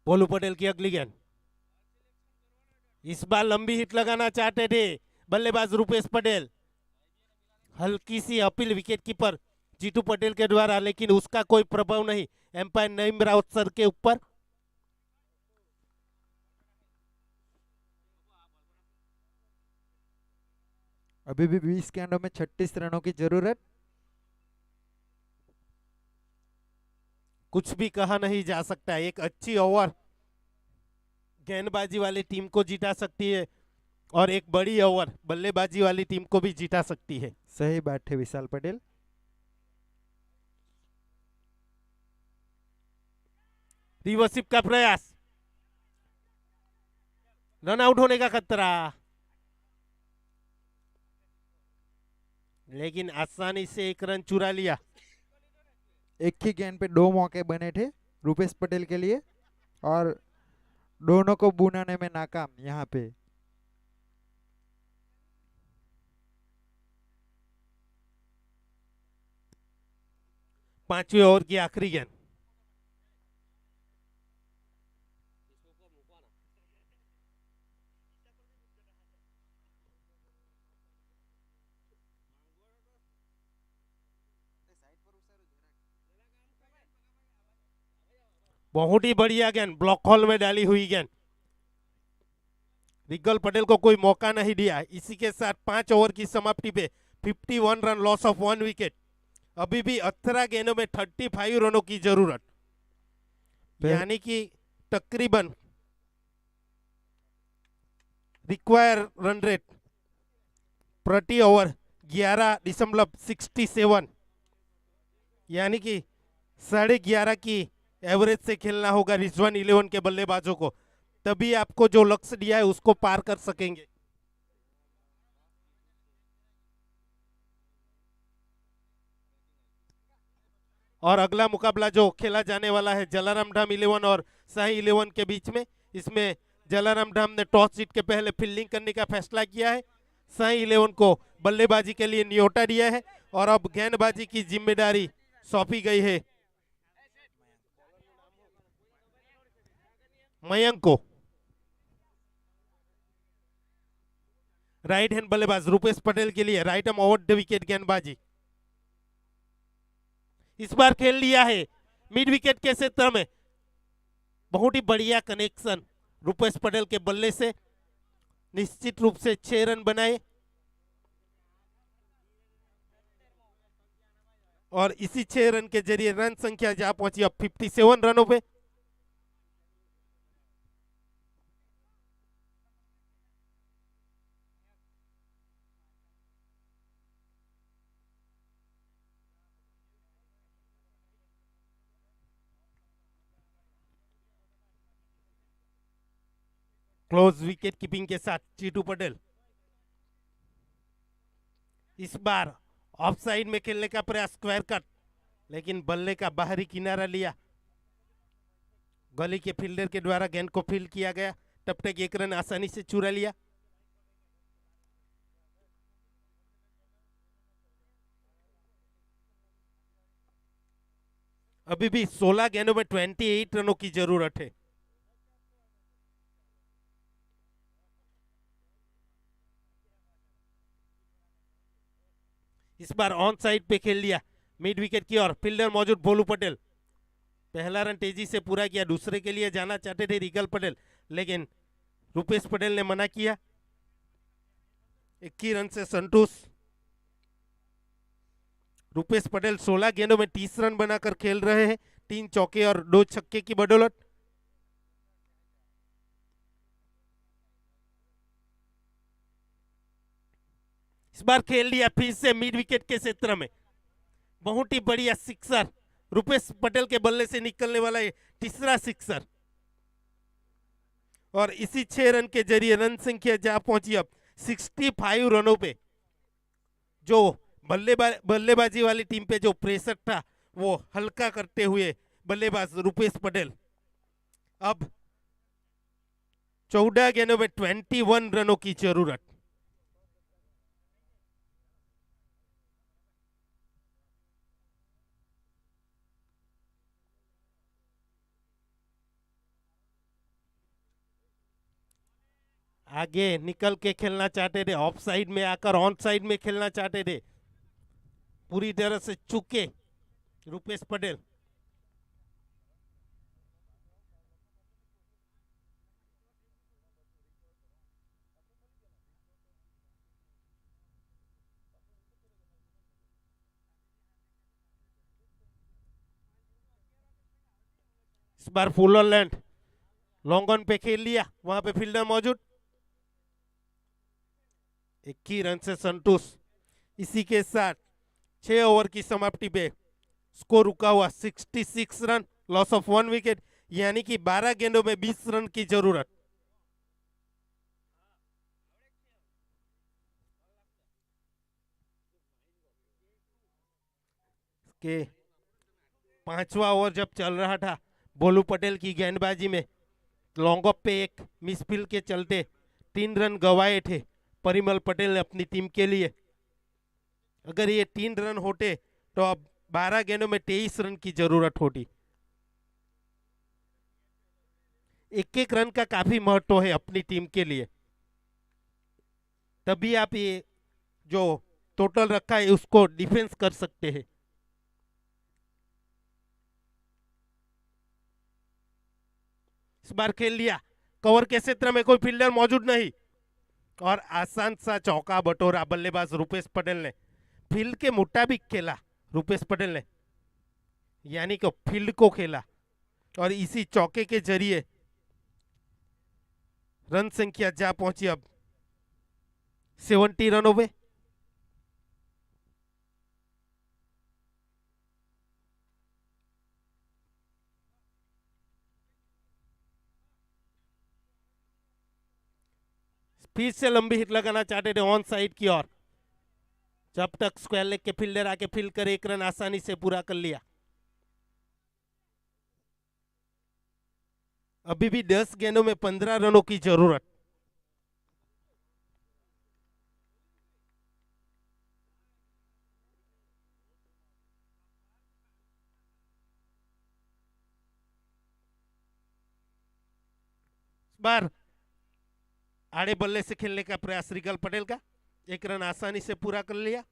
भोलू पटेल की अगली गेंद। इस बार लंबी हिट लगाना चाहते थे बल्लेबाज रूपेश पटेल। हल्की सी appeal wicket keeper Jeetu Patel के द्वारा, लेकिन उसका कोई प्रभाव नहीं एम्पायर नईम राउत सर के ऊपर। अभी भी 20 गेंदों में 36 रनों की जरूरत। कुछ भी कहा नहीं जा सकता। एक अच्छी ओवर गेंदबाजी वाली टीम को जिता सकती है और एक बड़ी ओवर बल्लेबाजी वाली टीम को भी जिता सकती है। सही बात है विशाल पटेल। रिवर्सिप का प्रयास, रन आउट होने का खतरा, लेकिन आसानी से एक रन चुरा लिया। एक ही गेंद पे 2 मौके बने थे रूपेश पटेल के लिए और दोनों को बुनाने में नाकाम यहाँ पे। पांचवी ओवर की आखिरी गेंद। बहुत ही बढ़िया गेंद, ब्लॉक हॉल में डाली हुई गेंद। रिगल पटेल को कोई मौका नहीं दिया। इसी के साथ 5 ओवर की समाप्ति पे 51 रन, लॉस ऑफ 1 विकेट। अभी भी 18 गेंदों में 35 रनों की जरूरत, यानी कि तकरीबन रिक्वायर रन रेट प्रति ओवर 11.67, यानी कि 11.5 की एवरेज से खेलना होगा रिजवान 11 के बल्लेबाजों को, तभी आपको जो लक्ष्य दिया है उसको पार कर सकेंगे। और अगला मुकाबला जो खेला जाने वाला है जलाराम धाम 11 और शाही 11 के बीच में, इसमें जलाराम धाम ने टॉस जीत के पहले फील्डिंग करने का फैसला किया है। शाही 11 को बल्लेबाजी के लिए न्योता दिया है और अब गेंदबाजी की जिम्मेदारी सौंपी गई है मयंक को। राइट हैंड बल्लेबाज रूपेश पटेल के लिए right arm over the wicket गेंदबाजी इस बार खेल लिया है मिड विकेट के क्षेत्र में। बहुत ही बढ़िया कनेक्शन रूपेश पटेल के बल्ले से, निश्चित रूप से 6 रन बनाए और इसी 6 रन के जरिए रन संख्या जा पहुंची अब 57 रनों पे। क्लोज विकेट कीपिंग के साथ चीटू पटेल। इस बार ऑफ साइड में खेलने का प्रयास, स्क्वायर कट, लेकिन बल्ले का बाहरी किनारा लिया। गली के फील्डर के द्वारा गेंद को फील्ड किया गया। तब तक एक रन आसानी से चुरा लिया। अभी भी 16 गेंदों में 28 रनों की जरूरत है। इस बार ऑन साइड पे खेल लिया मिड विकेट की ओर। फील्डर मौजूद भोलू पटेल। पहला रन तेजी से पूरा किया। दूसरे के लिए जाना चाहते थे रिगल पटेल, लेकिन रुपेश पटेल ने मना किया। 21 रन से संतोष। रुपेश पटेल 16 गेंदों में 30 रन बनाकर खेल रहे हैं, 3 चौके और 2 छक्के की बदौलत। इस बार खेल लिया फिर से मिड विकेट के क्षेत्र में। बहुत ही बढ़िया सिक्सर, रुपेश पटेल के बल्ले से निकलने वाला ये तीसरा सिक्सर। और इसी 6 रन के जरिए रन संख्या जा पहुंची अब 65 रनों पे। जो बल्लेबाजी वाली टीम पे जो प्रेशर था वो हल्का करते हुए बल्लेबाज रुपेश पटेल अब 14 गेंदों में 21 रनों की जरूरत। आगे निकल के खेलना चाहते थे, ऑफ साइड में आकर ऑन साइड में खेलना चाहते थे, पूरी तरह से चूके रुपेश पटेल। इस बार full on land, long on पे खेल लिया, वहां पे फील्डर मौजूद। 21 रन से संतोष। इसी के साथ 6 ओवर की समाप्ति पे स्कोर रुका हुआ 66 रन, लॉस ऑफ 1 विकेट, यानी कि 12 गेंदों में 20 रन की जरूरत। के 5वां ओवर जब चल रहा था, भोलू पटेल की गेंदबाजी में लॉन्ग ऑफ पे एक मिसफील्ड के चलते 3 रन गंवाए थे परिमल पटेल ने अपनी टीम के लिए। अगर ये 3 रन होते तो अब 12 गेंदों में 23 रन की जरूरत होती। एक एक रन का काफी महत्व है अपनी टीम के लिए, तभी आप ये जो टोटल रखा है उसको डिफेंस कर सकते हैं। इस बार खेल लिया, कवर के क्षेत्र में कोई फील्डर मौजूद नहीं और आसान सा चौका बटोरा बल्लेबाज रुपेश पटेल ने। फील्ड के मुताबिक खेला रुपेश पटेल ने, यानी कि फील्ड को खेला और इसी चौके के जरिए रन संख्या जा पहुंची अब 70 रनों पे। फिर से लंबी हिट लगाना चाहते थे ऑन साइड की ओर, जब तक स्क्वायर लेग के फील्डर आके फील्ड कर 1 रन आसानी से पूरा कर लिया। अभी भी 10 गेंदों में 15 रनों की जरूरत। बार आड़े बल्ले से खेलने का प्रयास रिगल पटेल का, 1 रन आसानी से पूरा कर लिया।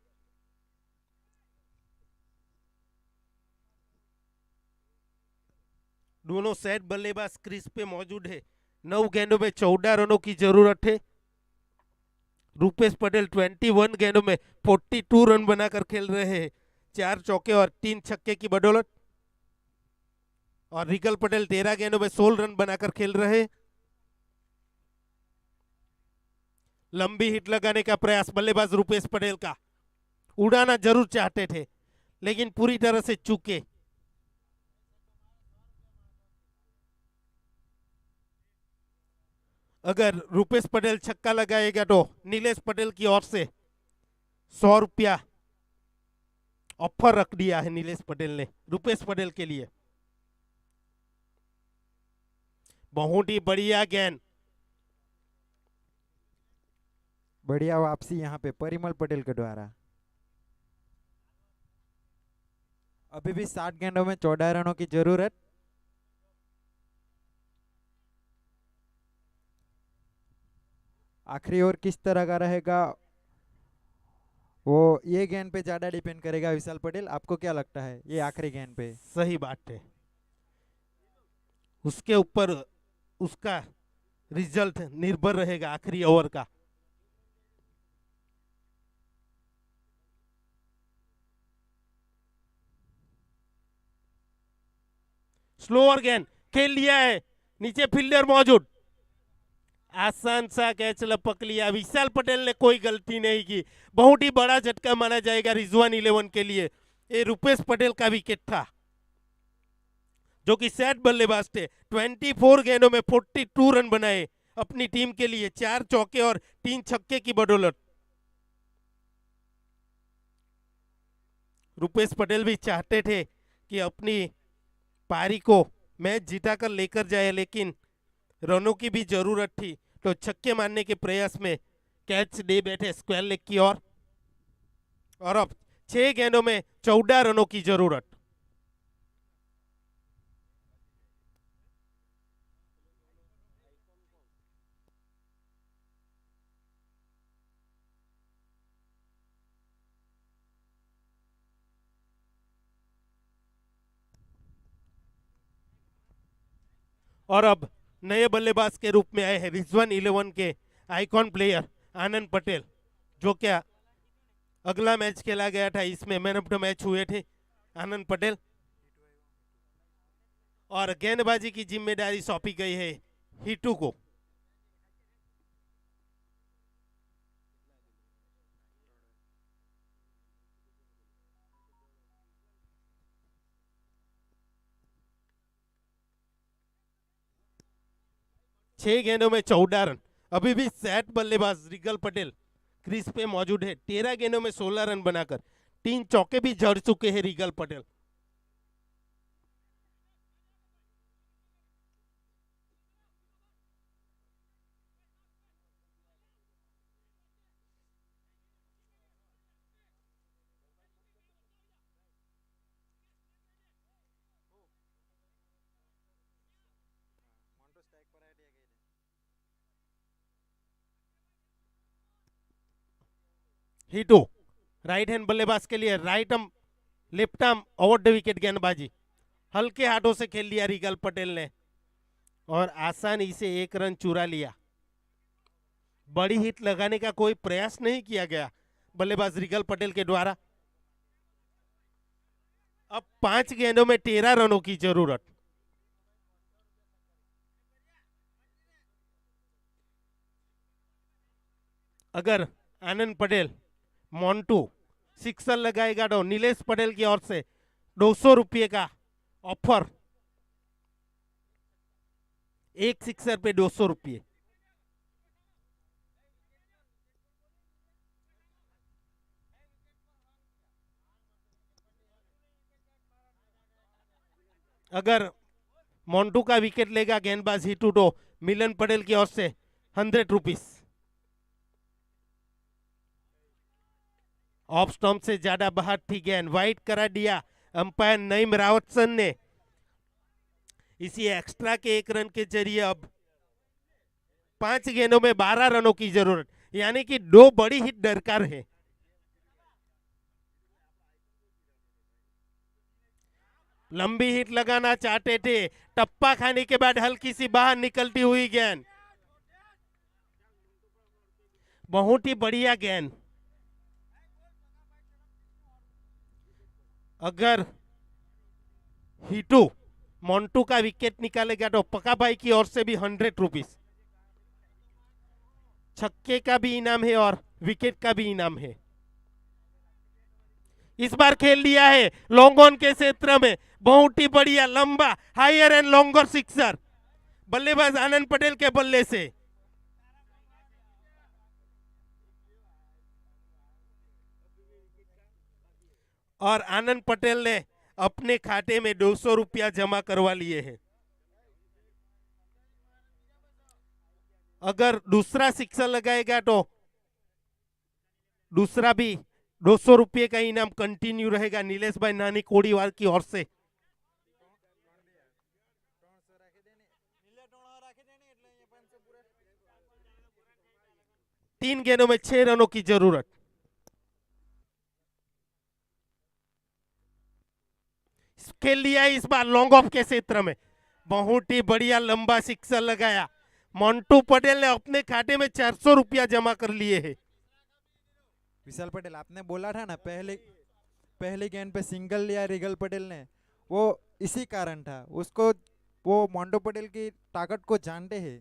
दोनों सेट बल्लेबाज क्रीज पे मौजूद है। 9 गेंदों में 14 रनों की जरूरत है। रुपेश पटेल 21 गेंदों में 42 रन बनाकर खेल रहे हैं, 4 चौके और 3 छक्के की बदौलत। और रिगल पटेल 13 गेंदों में 16 रन बनाकर खेल रहे हैं। लंबी हिट लगाने का प्रयास बल्लेबाज रुपेश पटेल का, उड़ाना जरूर चाहते थे लेकिन पूरी तरह से चूके। अगर रुपेश पटेल छक्का लगाएगा तो नीलेश पटेल की ओर से 100 रुपया ऑफर रख दिया है नीलेश पटेल ने रुपेश पटेल के लिए। बहुत ही बढ़िया गेंद, बढ़िया वापसी यहाँ पे परिमल पटेल के द्वारा। अभी भी 60 गेंदों में 14 रनों की जरूरत। आखिरी ओवर किस तरह का रहेगा वो ये गेंद पे ज्यादा डिपेंड करेगा। विशाल पटेल, आपको क्या लगता है ये आखिरी गेंद पे? सही बात है, उसके ऊपर उसका रिजल्ट निर्भर रहेगा आखिरी ओवर का। स्लोअर गेंद खेल लिया है, नीचे फील्डर मौजूद, आसान सा कैच लपक लिया। विशाल पटेल ने कोई गलती नहीं की। बहुत ही बड़ा झटका माना जाएगा रिजवान 11 के लिए। ये रुपेश पटेल का विकेट था जो कि सेट बल्लेबाज थे। 24 गेंदों में 42 रन बनाए अपनी टीम के लिए, 4 चौके और 3 छक्के की बदौलत। रुपेश पटेल भी चाहते थे कि अपनी पारी को मैच जीताकर लेकर जाए, लेकिन रनों की भी जरूरत थी, तो छक्के मारने के प्रयास में कैच दे बैठे स्क्वायर लेग की ओर। और अब 6 गेंदों में 14 रनों की जरूरत। और अब नए बल्लेबाज के रूप में आए हैं रिजवान 11 के आइकॉन प्लेयर आनंद पटेल, जो क्या अगला मैच खेला गया था इसमें मैन ऑफ द मैच हुए थे आनंद पटेल। और गेंदबाजी की जिम्मेदारी सौंपी गई है हिटू को। छह गेंदों में 14 रन। अभी भी सेट बल्लेबाज रिगल पटेल क्रीज पे मौजूद है। 13 गेंदों में 16 रन बनाकर 3 चौके भी जड़ चुके हैं रिगल पटेल। हिटू राइट हैंड बल्लेबाज के लिए right arm left arm over the wicket गेंदबाजी हल्के हाथों से खेल लिया रिगल पटेल ने और आसानी से 1 रन चुरा लिया। बड़ी हिट लगाने का कोई प्रयास नहीं किया गया बल्लेबाज रिगल पटेल के द्वारा। अब 5 गेंदों में 13 रनों की जरूरत। अगर आनंद पटेल मोन्टू सिक्सर लगाएगा तो नीलेश पटेल की ओर से 200 रुपये का ऑफर। एक सिक्सर पे 200 रुपये। अगर मोन्टू का विकेट लेगा गेंदबाज हिटू तो मिलन पटेल की ओर से 100 रुपीस। ऑफ स्टंप से ज्यादा बाहर थी गेंद, वाइड करा दिया अंपायर नईम रावतसन ने। इसी एक्स्ट्रा के 1 रन के जरिए अब 5 गेंदों में 12 रनों की जरूरत, यानी कि 2 बड़ी हिट दरकार है। लंबी हिट लगाना चाहते थे, टप्पा खाने के बाद हल्की सी बाहर निकलती हुई गेंद, बहुत ही बढ़िया गेंद। अगर हिटू मोन्टू का विकेट निकालेगा तो पका भाई की ओर से भी 100 रुपीस। छक्के का भी इनाम है और विकेट का भी इनाम है। इस बार खेल लिया है लॉन्ग ऑन के क्षेत्र में, बहुत ही बढ़िया लंबा हायर एंड लॉन्गर सिक्सर बल्लेबाज आनंद पटेल के बल्ले से। और आनंद पटेल ने अपने खाते में 200 रुपया जमा करवा लिए हैं। अगर दूसरा सिक्सर लगाएगा तो दूसरा भी 200 रुपये का इनाम कंटिन्यू रहेगा नीलेश भाई नानी कोड़ीवाल की ओर से। 3 गेंदों में 6 रनों की जरूरत। खेल लिया इस बार लॉन्ग ऑफ के क्षेत्र में, बहुत ही बढ़िया लंबा सिक्सर लगाया। मोंटू पटेल ने अपने खाते में 400 रुपया जमा कर लिए हैं। विशाल पटेल, आपने बोला था ना पहले गेंद पे सिंगल लिया रिगल पटेल ने, वो इसी कारण था। उसको वो मोंटू पटेल की ताकत को जानते हैं।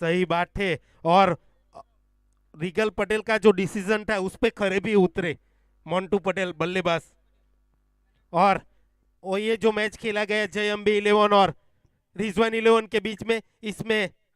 सही बात है, और रिगल पटेल का जो डिसीजन था उस पे खरे भी उतरे मोंटू पटेल बल्लेबाज। और ये जो मैच खेला गया जय अंबे 11 और रिजवान 11 के बीच में, इसमें